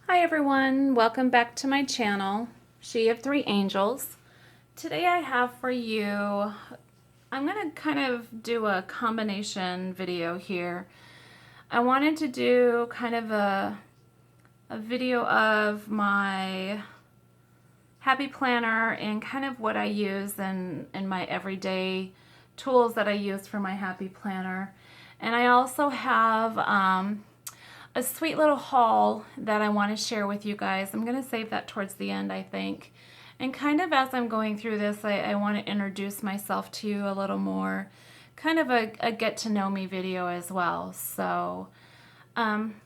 Hi everyone, welcome back to my channel, She of Three Angels. Today I have for you, I'm going to kind of do a combination video here. I wanted to do kind of a video of my happy planner and kind of what I use in my everyday tools that I use for my happy planner. And I also have a sweet little haul that I want to share with you guys. I'm going to save that towards the end, I think. And kind of as I'm going through this, I want to introduce myself to you a little more. Kind of a get to know me video as well. So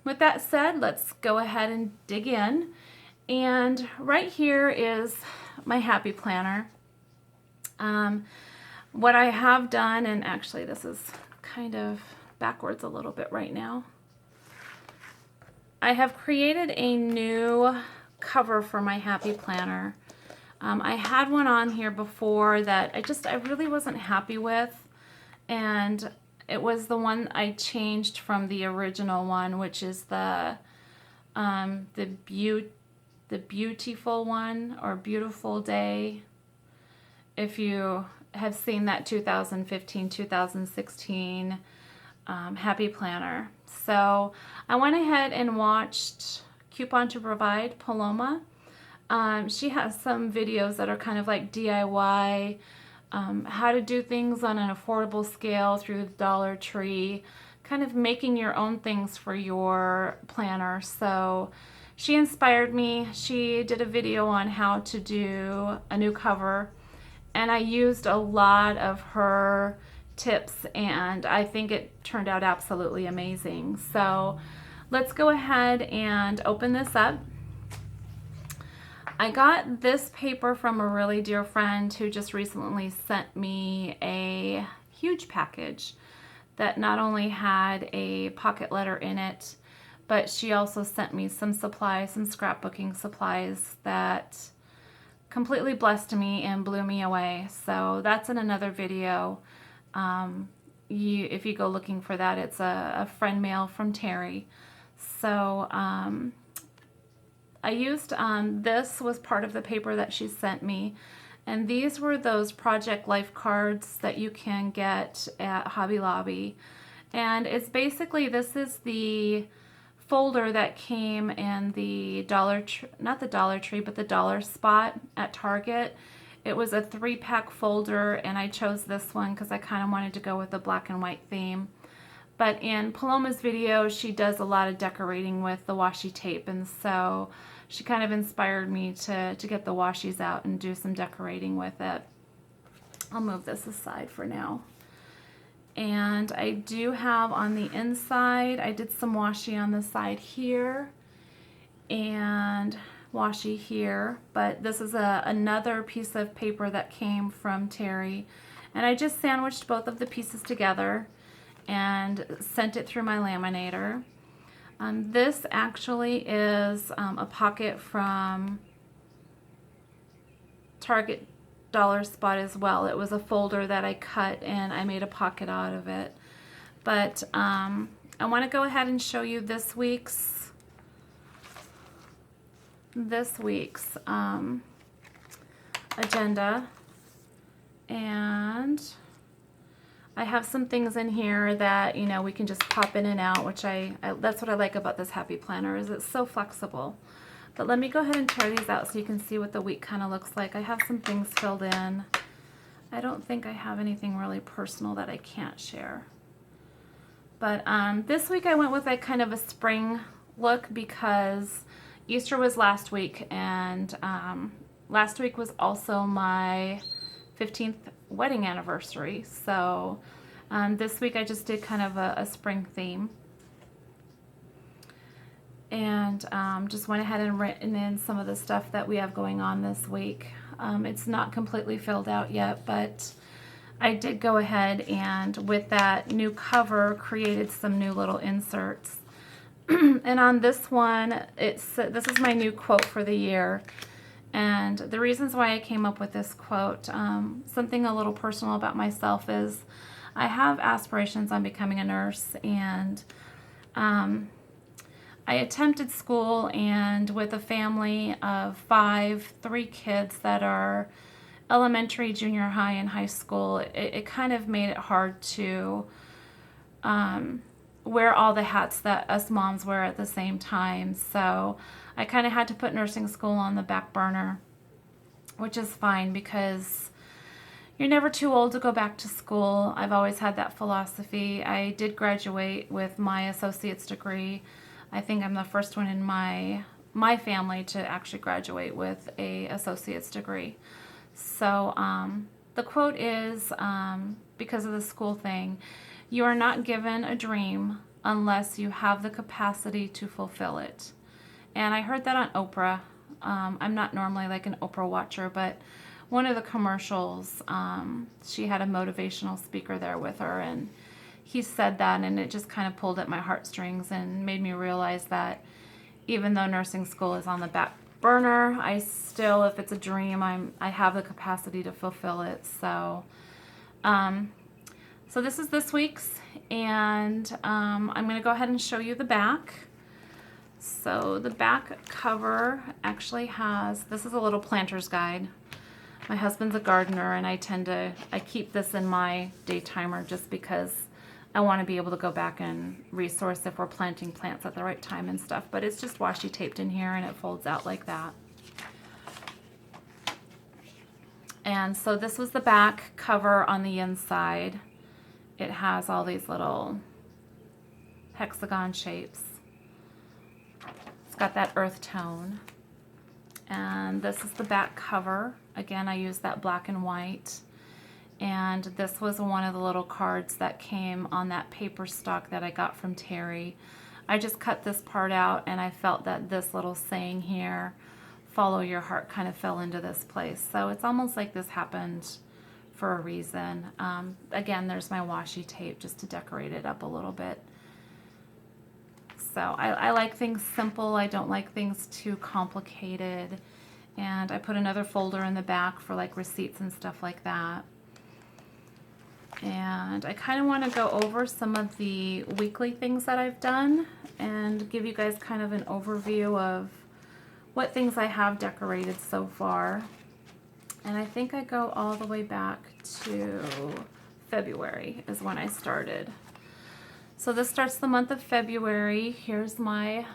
with that said, let's go ahead and dig in. And right here is my happy planner. What I have done, and actually this is kind of backwards a little bit right now. I have created a new cover for my happy planner. I had one on here before that I really wasn't happy with, and it was the one I changed from the original one, which is the beautiful one, or beautiful day. If you have seen that 2015-2016 happy planner. So I went ahead and watched Coupon to Provide, Paloma. She has some videos that are kind of like DIY, how to do things on an affordable scale through the Dollar Tree, kind of making your own things for your planner. So she inspired me. She did a video on how to do a new cover, and I used a lot of her tips, and I think it turned out absolutely amazing. So let's go ahead and open this up. I got this paper from a really dear friend who just recently sent me a huge package that not only had a pocket letter in it, but she also sent me some supplies, some scrapbooking supplies that completely blessed me and blew me away. So that's in another video. If you go looking for that, it's a friend mail from Terry. So I used, this was part of the paper that she sent me, and these were those Project Life cards that you can get at Hobby Lobby. And it's basically, this is the folder that came in the not the Dollar Tree, but the Dollar Spot at Target. It was a 3-pack folder, and I chose this one because I kind of wanted to go with the black and white theme. But in Paloma's video, she does a lot of decorating with the washi tape, and so she kind of inspired me to get the washies out and do some decorating with it. I'll move this aside for now. And I do have on the inside, I did some washi on the side here, and washi here, but this is another piece of paper that came from Terry, and I just sandwiched both of the pieces together and sent it through my laminator. This actually is a pocket from Target Dollar Spot as well. It was a folder that I cut and I made a pocket out of it. But I want to go ahead and show you this week's agenda, and I have some things in here that, you know, we can just pop in and out, which that's what I like about this happy planner, is it's so flexible. But let me go ahead and tear these out so you can see what the week kind of looks like. I have some things filled in. I don't think I have anything really personal that I can't share. But this week I went with a kind of a spring look because Easter was last week, and last week was also my 15th wedding anniversary. So this week I just did kind of a spring theme, and just went ahead and written in some of the stuff that we have going on this week. It's not completely filled out yet, but I did go ahead and with that new cover created some new little inserts. And on this one, this is my new quote for the year. And the reasons why I came up with this quote, something a little personal about myself, is I have aspirations on becoming a nurse, and I attempted school, and with a family of 5, 3 kids that are elementary, junior high, and high school, it kind of made it hard to wear all the hats that us moms wear at the same time. So I kind of had to put nursing school on the back burner, which is fine because you're never too old to go back to school. I've always had that philosophy. I did graduate with my associate's degree. I think I'm the first one in my family to actually graduate with a associate's degree. So the quote is, because of the school thing, you are not given a dream unless you have the capacity to fulfill it. And I heard that on Oprah. I'm not normally like an Oprah watcher, but one of the commercials, she had a motivational speaker there with her, and he said that, and it just kind of pulled at my heartstrings and made me realize that even though nursing school is on the back burner, I still, if it's a dream, I have the capacity to fulfill it. So so this is this week's, and I'm going to go ahead and show you the back. So the back cover actually has, this is a little planter's guide. My husband's a gardener, and I keep this in my day timer just because I want to be able to go back and resource if we're planting plants at the right time and stuff. But it's just washi taped in here, and it folds out like that. And so this was the back cover on the inside. It has all these little hexagon shapes. It's got that earth tone. And this is the back cover. Again, I used that black and white. And this was one of the little cards that came on that paper stock that I got from Terry. I just cut this part out, and I felt that this little saying here, follow your heart, kind of fell into this place. So it's almost like this happened for a reason. Again, there's my washi tape just to decorate it up a little bit. So I like things simple. I don't like things too complicated. And I put another folder in the back for like receipts and stuff like that. And I kind of want to go over some of the weekly things that I've done and give you guys kind of an overview of what things I have decorated so far. And I think I go all the way back to February is when I started. So this starts the month of February. Here's my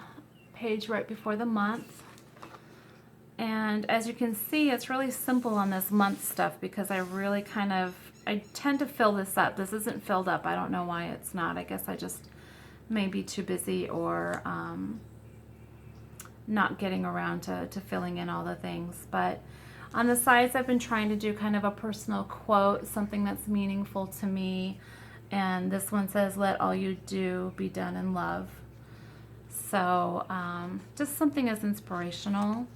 page right before the month. And as you can see, it's really simple on this month stuff because I really I tend to fill this up. This isn't filled up. I don't know why it's not. I guess I just may be too busy or not getting around to filling in all the things. But on the sides, I've been trying to do kind of a personal quote, something that's meaningful to me. And this one says, let all you do be done in love. So just something as inspirational.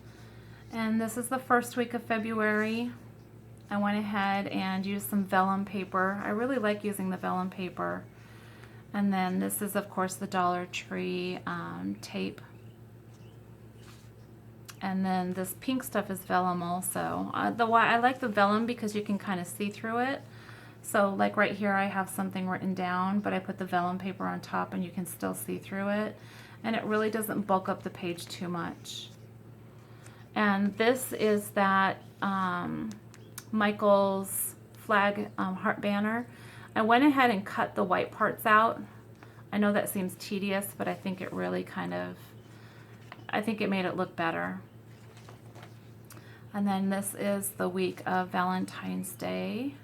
And this is the first week of February. I went ahead and used some vellum paper. I really like using the vellum paper. And then this is, of course, the Dollar Tree tape. And then this pink stuff is vellum also. I like the vellum because you can kind of see through it. So like right here I have something written down, but I put the vellum paper on top and you can still see through it. And it really doesn't bulk up the page too much. And this is that Michael's flag heart banner. I went ahead and cut the white parts out. I know that seems tedious, but I think it really I think it made it look better. And then this is the week of Valentine's Day.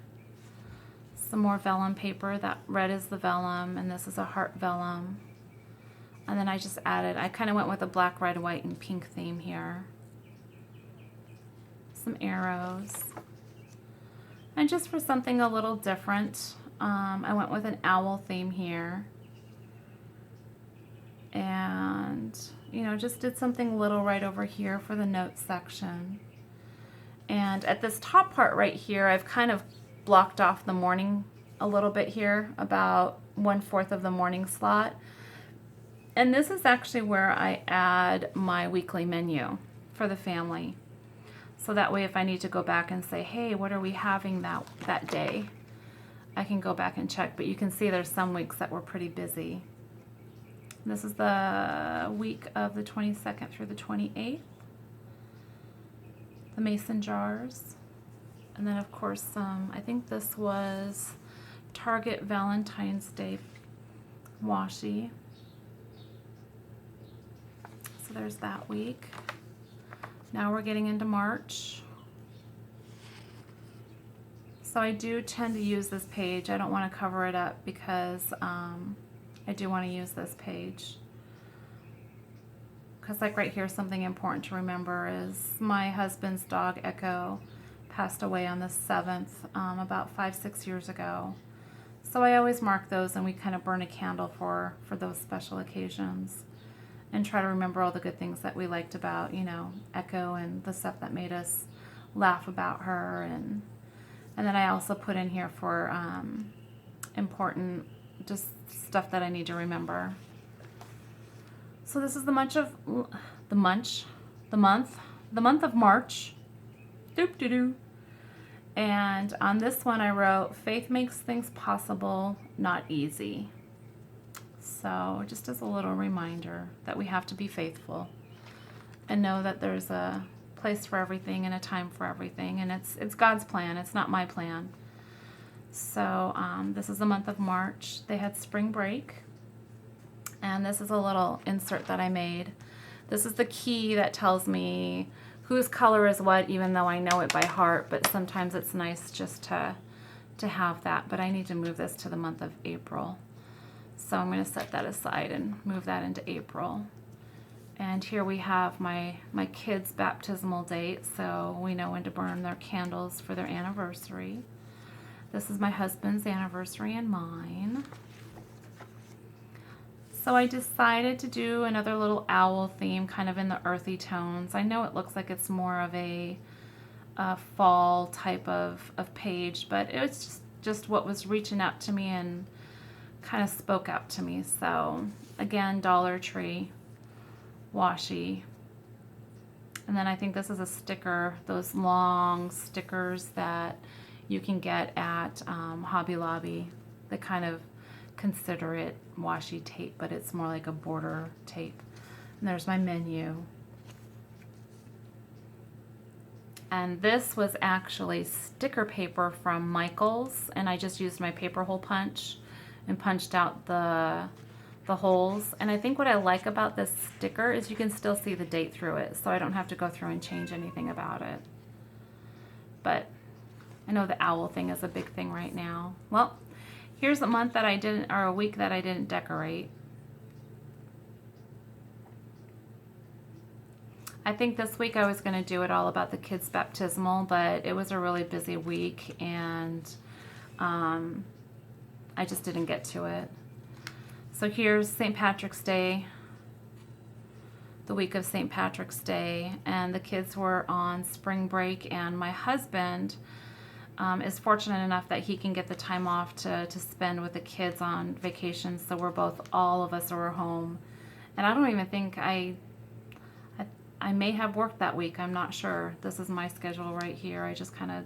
Some more vellum paper. That red is the vellum, and this is a heart vellum. And then I just added, I kind of went with a black, red, white, and pink theme here. Some arrows. And just for something a little different, I went with an owl theme here. And, you know, just did something little right over here for the notes section. And at this top part right here, I've kind of blocked off the morning a little bit here, about 1/4 of the morning slot. And this is actually where I add my weekly menu for the family. So that way if I need to go back and say, hey, what are we having that day? I can go back and check, but you can see there's some weeks that were pretty busy. This is the week of the 22nd through the 28th. The mason jars. And then of course I think this was Target Valentine's Day washi. So there's that week. Now we're getting into March. So I do tend to use this page. I don't want to cover it up because I do want to use this page. Because like right here, something important to remember is my husband's dog Echo passed away on the 7th about 5-6 years ago. So I always mark those, and we kind of burn a candle for those special occasions and try to remember all the good things that we liked about, you know, Echo and the stuff that made us laugh about her. And then I also put in here for important just stuff that I need to remember. So this is the month of March. Doop-doo-doo. And on this one I wrote, faith makes things possible, not easy. So just as a little reminder that we have to be faithful and know that there's a place for everything and a time for everything, and it's God's plan, it's not my plan. So this is the month of March. They had spring break, and this is a little insert that I made. This is the key that tells me whose color is what, even though I know it by heart, but sometimes it's nice just to have that. But I need to move this to the month of April. So I'm going to set that aside and move that into April. And here we have my kids' baptismal date, so we know when to burn their candles for their anniversary. This is my husband's anniversary and mine. So I decided to do another little owl theme, kind of in the earthy tones. I know it looks like it's more of a fall type of page, but it was just what was reaching out to me and kind of spoke out to me. So again, Dollar Tree washi. And then I think this is a sticker, those long stickers that you can get at Hobby Lobby. They kind of consider it washi tape, but it's more like a border tape. And there's my menu. And this was actually sticker paper from Michael's, and I just used my paper hole punch and punched out the holes. And I think what I like about this sticker is you can still see the date through it, so I don't have to go through and change anything about it. But I know the owl thing is a big thing right now. Well, here's a month that I didn't, or a week that I didn't decorate. I think this week I was going to do it all about the kids' baptismal, but it was a really busy week, and I just didn't get to it. So here's St. Patrick's Day, the week of St. Patrick's Day, and the kids were on spring break, and my husband is fortunate enough that he can get the time off to spend with the kids on vacation. So we're all of us are home. And I don't even think I may have worked that week. I'm not sure. This is my schedule right here. I just kind of,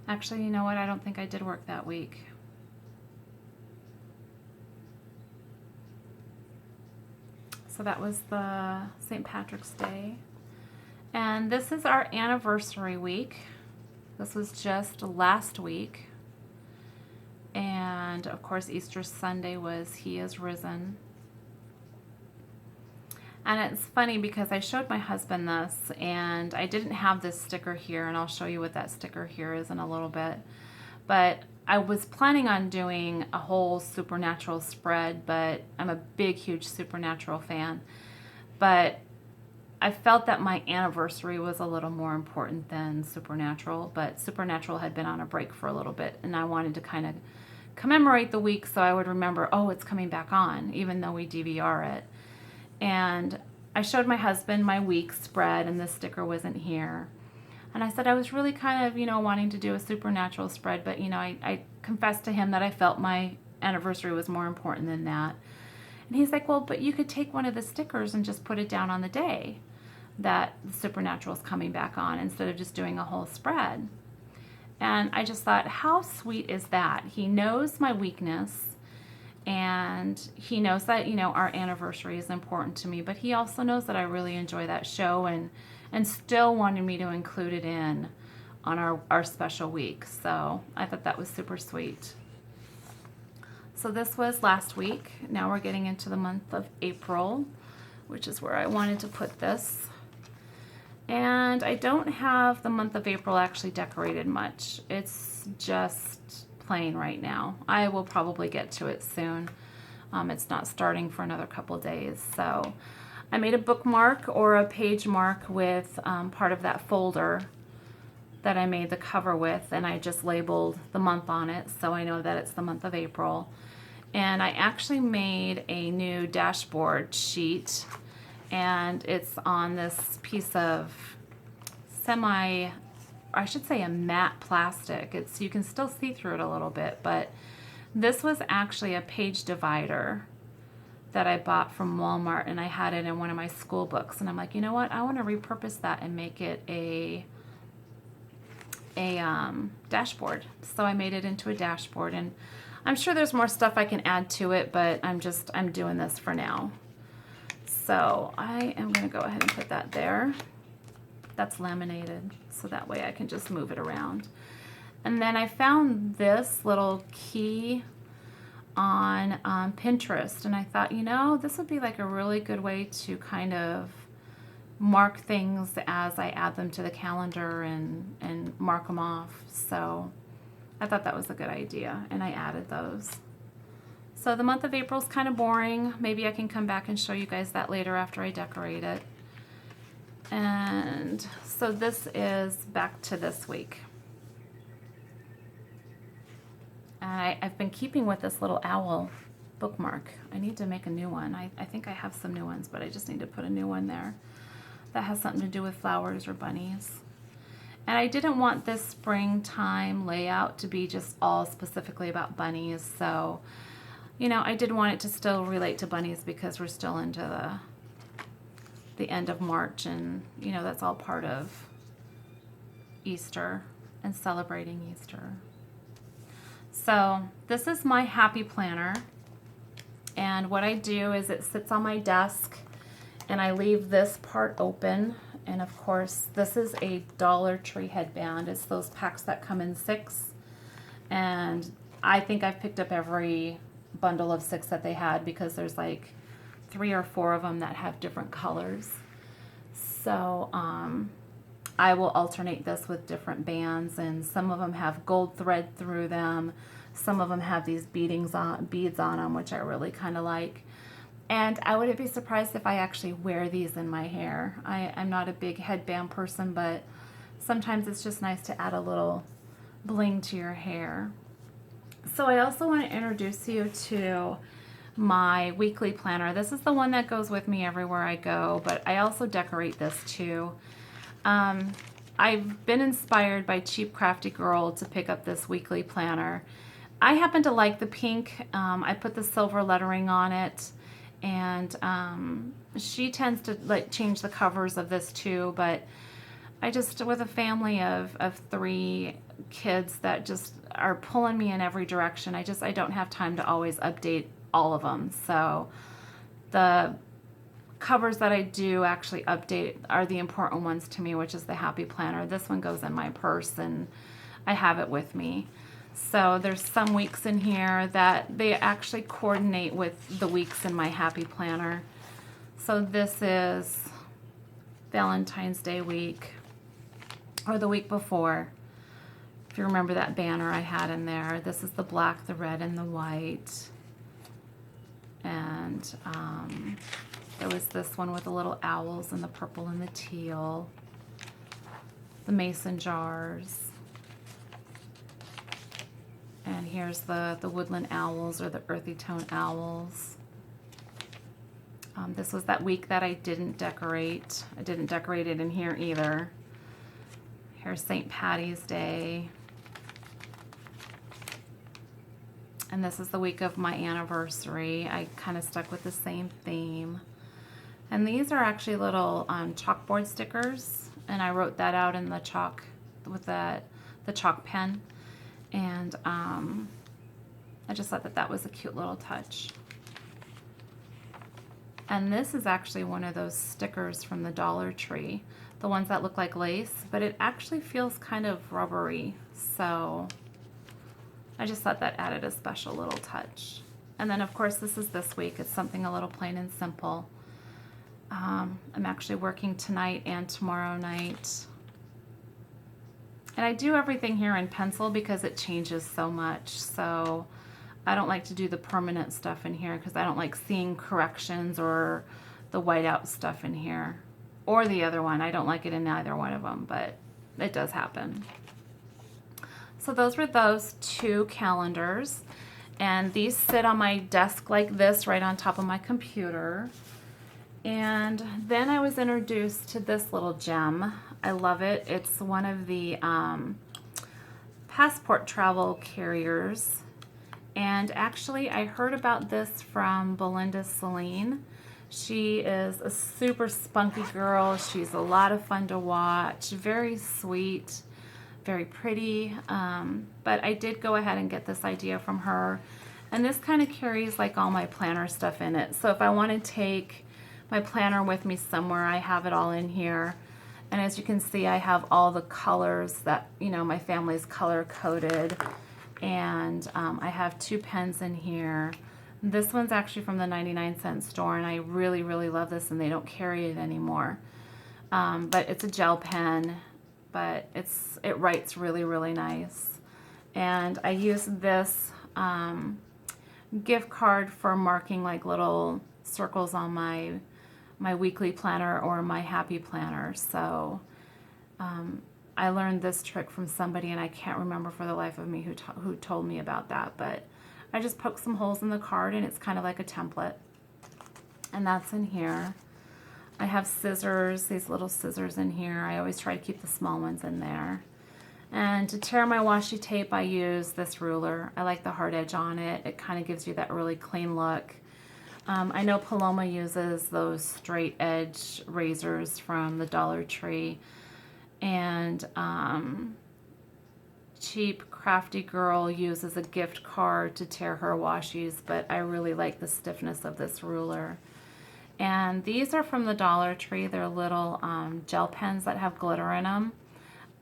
actually, you know what? I don't think I did work that week. So that was the St. Patrick's Day. And this is our anniversary week. This was just last week. And of course, Easter Sunday was He is Risen. And it's funny because I showed my husband this, and I didn't have this sticker here, and I'll show you what that sticker here is in a little bit. But I was planning on doing a whole Supernatural spread, but I'm a big, huge Supernatural fan. But I felt that my anniversary was a little more important than Supernatural, but Supernatural had been on a break for a little bit, and I wanted to kind of commemorate the week so I would remember, oh, it's coming back on, even though we DVR it. And I showed my husband my week spread, and this sticker wasn't here. And I said I was really kind of, wanting to do a Supernatural spread, but, I confessed to him that I felt my anniversary was more important than that. And he's like, well, but you could take one of the stickers and just put it down on the day that the Supernatural is coming back on instead of just doing a whole spread. And I just thought, how sweet is that? He knows my weakness, And he knows that, you know, our anniversary is important to me, but he also knows that I really enjoy that show, and still wanted me to include it in on our special week. So I thought that was super sweet. So this was last week. Now we're getting into the month of April, which is where I wanted to put this. And I don't have the month of April actually decorated much. It's just plain right now. I will probably get to it soon. It's not starting for another couple days. So I made a bookmark or a page mark with part of that folder that I made the cover with, and I just labeled the month on it so I know that it's the month of April. And I actually made a new dashboard sheet, and it's on this piece of I should say a matte plastic. You can still see through it a little bit, but this was actually a page divider that I bought from Walmart, and I had it in one of my school books, and I'm like, you know what, I want to repurpose that and make it a dashboard. So I made it into a dashboard, and I'm sure there's more stuff I can add to it, but I'm doing this for now. So I am going to go ahead and put that there. That's laminated, so that way I can just move it around. And then I found this little key on Pinterest, and I thought, you know, this would be like a really good way to kind of mark things as I add them to the calendar and mark them off. So I thought that was a good idea, and I added those. So the month of April is kind of boring. Maybe I can come back and show you guys that later after I decorate it. And so this is back to this week. And I've been keeping with this little owl bookmark. I need to make a new one. I think I have some new ones, but I just need to put a new one there that has something to do with flowers or bunnies. And I didn't want this springtime layout to be just all specifically about bunnies. So, you know, I did want it to still relate to bunnies because we're still into the end of March, and, you know, that's all part of Easter and celebrating Easter. So this is my happy planner, and what I do is it sits on my desk, and I leave this part open. And of course, this is a Dollar Tree headband. It's those packs that come in 6, and I think I've picked up every bundle of 6 that they had, because there's like 3 or 4 of them that have different colors. So I will alternate this with different bands, and some of them have gold thread through them. Some of them have these beads on them, which I really kind of like. And I wouldn't be surprised if I actually wear these in my hair. I'm not a big headband person, but sometimes it's just nice to add a little bling to your hair. So I also want to introduce you to my weekly planner. This is the one that goes with me everywhere I go, but I also decorate this too. I've been inspired by Cheap Crafty Girl to pick up this weekly planner. I happen to like the pink. I put the silver lettering on it, and she tends to like change the covers of this too, but I just, with a family of 3 kids that just are pulling me in every direction, I don't have time to always update all of them. So the covers that I do actually update are the important ones to me, which is the Happy Planner. This one goes in my purse, and I have it with me. So there's some weeks in here that they actually coordinate with the weeks in my Happy Planner. So this is Valentine's Day week, or the week before. If you remember that banner I had in there, this is the black, the red, and the white. And there was this one with the little owls and the purple and the teal, the mason jars. And here's the woodland owls, or the earthy tone owls. This was that week that I didn't decorate. I didn't decorate it in here either. Here's St. Patty's Day. And this is the week of my anniversary. I kind of stuck with the same theme. And these are actually little chalkboard stickers, and I wrote that out in the chalk with the chalk pen. And I just thought that that was a cute little touch. And this is actually one of those stickers from the Dollar Tree, the ones that look like lace, but it actually feels kind of rubbery. So I just thought that added a special little touch. And then of course this is this week. It's something a little plain and simple. I'm actually working tonight and tomorrow night. And I do everything here in pencil because it changes so much. So I don't like to do the permanent stuff in here because I don't like seeing corrections or the whiteout stuff in here. Or the other one. I don't like it in either one of them, but it does happen. So those were those two calendars. And these sit on my desk like this right on top of my computer. And then I was introduced to this little gem. I love it. It's one of the passport travel carriers. And actually I heard about this from Belinda Celine. She is a super spunky girl. She's a lot of fun to watch, very sweet, very pretty. But I did go ahead and get this idea from her. And this kind of carries like all my planner stuff in it. So if I want to take my planner with me somewhere, I have it all in here. And as you can see, I have all the colors that, you know, my family's color coded. And I have two pens in here. This one's actually from the 99-cent store, and I really, really love this, and they don't carry it anymore. But it's a gel pen, but it writes really, really nice. And I use this gift card for marking like little circles on my weekly planner or my happy planner. So I learned this trick from somebody, and I can't remember for the life of me who told me about that, but I just poke some holes in the card and it's kind of like a template. And that's in here. I have scissors, these little scissors in here. I always try to keep the small ones in there. And to tear my washi tape, I use this ruler. I like the hard edge on it. It kind of gives you that really clean look. I know Paloma uses those straight edge razors from the Dollar Tree. And Cheap Crafty Girl uses a gift card to tear her washies, but I really like the stiffness of this ruler. And these are from the Dollar Tree. They're little gel pens that have glitter in them.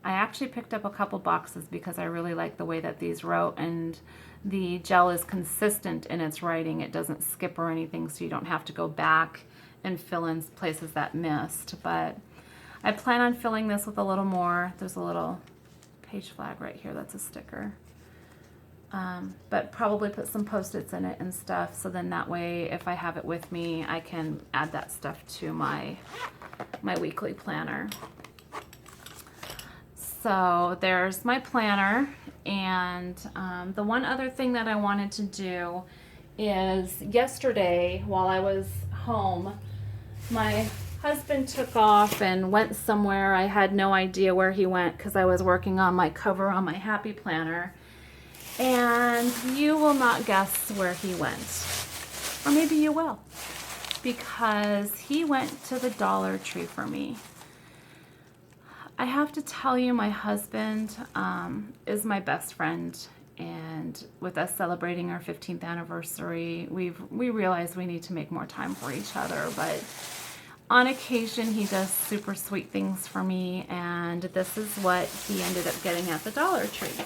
I actually picked up a couple boxes because I really like the way that these wrote, and the gel is consistent in its writing. It doesn't skip or anything, so you don't have to go back and fill in places that missed. But I plan on filling this with a little more. There's a little page flag right here that's a sticker. But probably put some Post-its in it and stuff, so then that way if I have it with me, I can add that stuff to my weekly planner. So there's my planner, and the one other thing that I wanted to do is yesterday while I was home, my husband took off and went somewhere. I had no idea where he went because I was working on my cover on my happy planner. And you will not guess where he went. Or maybe you will. Because he went to the Dollar Tree for me. I have to tell you, my husband is my best friend. And with us celebrating our 15th anniversary, we realized we need to make more time for each other. But on occasion, he does super sweet things for me. And this is what he ended up getting at the Dollar Tree.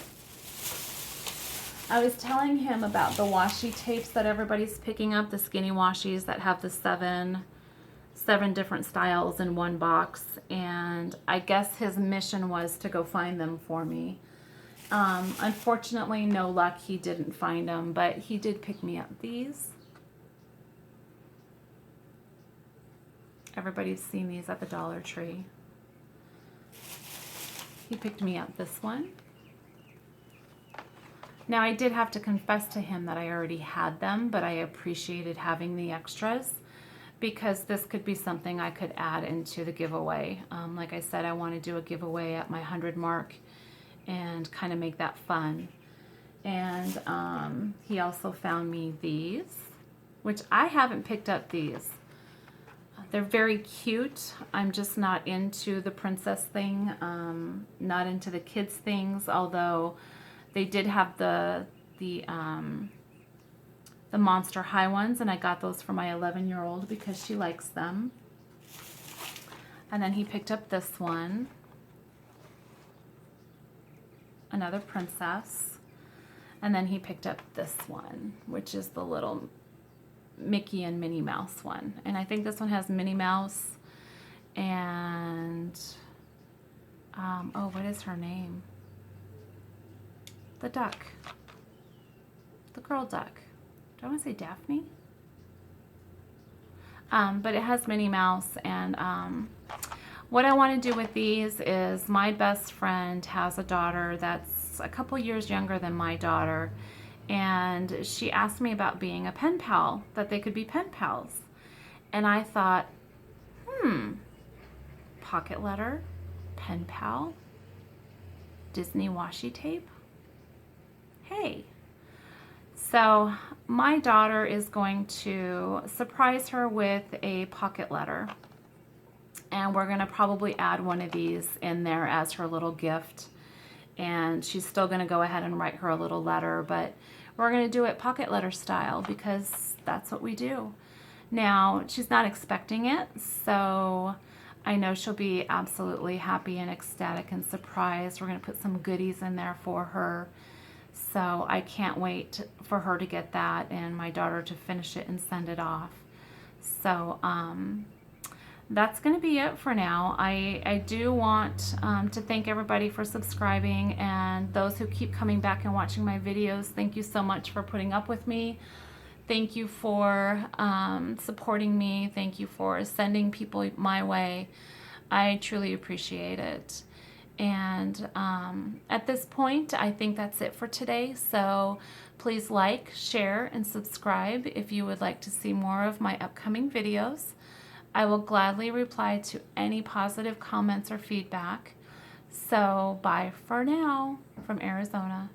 I was telling him about the washi tapes that everybody's picking up, the skinny washies that have the seven different styles in one box, and I guess his mission was to go find them for me. Unfortunately, no luck, he didn't find them, but he did pick me up these. Everybody's seen these at the Dollar Tree. He picked me up this one. Now, I did have to confess to him that I already had them, but I appreciated having the extras because this could be something I could add into the giveaway. Like I said, I want to do a giveaway at my 100 mark and kind of make that fun. And he also found me these, which I haven't picked up these. They're very cute. I'm just not into the princess thing, not into the kids things, although they did have the the Monster High ones, and I got those for my 11-year-old because she likes them. And then he picked up this one, another princess. And then he picked up this one, which is the little Mickey and Minnie Mouse one. And I think this one has Minnie Mouse and, oh, what is her name? The duck. The girl duck. Do I want to say Daphne? But it has Minnie Mouse, and what I want to do with these is my best friend has a daughter that's a couple years younger than my daughter, and she asked me about being a pen pal, that they could be pen pals. And I thought, pocket letter, pen pal, Disney washi tape. Hey. So my daughter is going to surprise her with a pocket letter, and we're going to probably add one of these in there as her little gift. And she's still going to go ahead and write her a little letter, but we're going to do it pocket letter style because that's what we do. Now, she's not expecting it, so I know she'll be absolutely happy and ecstatic and surprised. We're going to put some goodies in there for her. So I can't wait for her to get that and my daughter to finish it and send it off. So that's going to be it for now. I do want to thank everybody for subscribing, and those who keep coming back and watching my videos. Thank you so much for putting up with me. Thank you for supporting me. Thank you for sending people my way. I truly appreciate it. And at this point, I think that's it for today. So please like, share, and subscribe if you would like to see more of my upcoming videos. I will gladly reply to any positive comments or feedback. So bye for now from Arizona.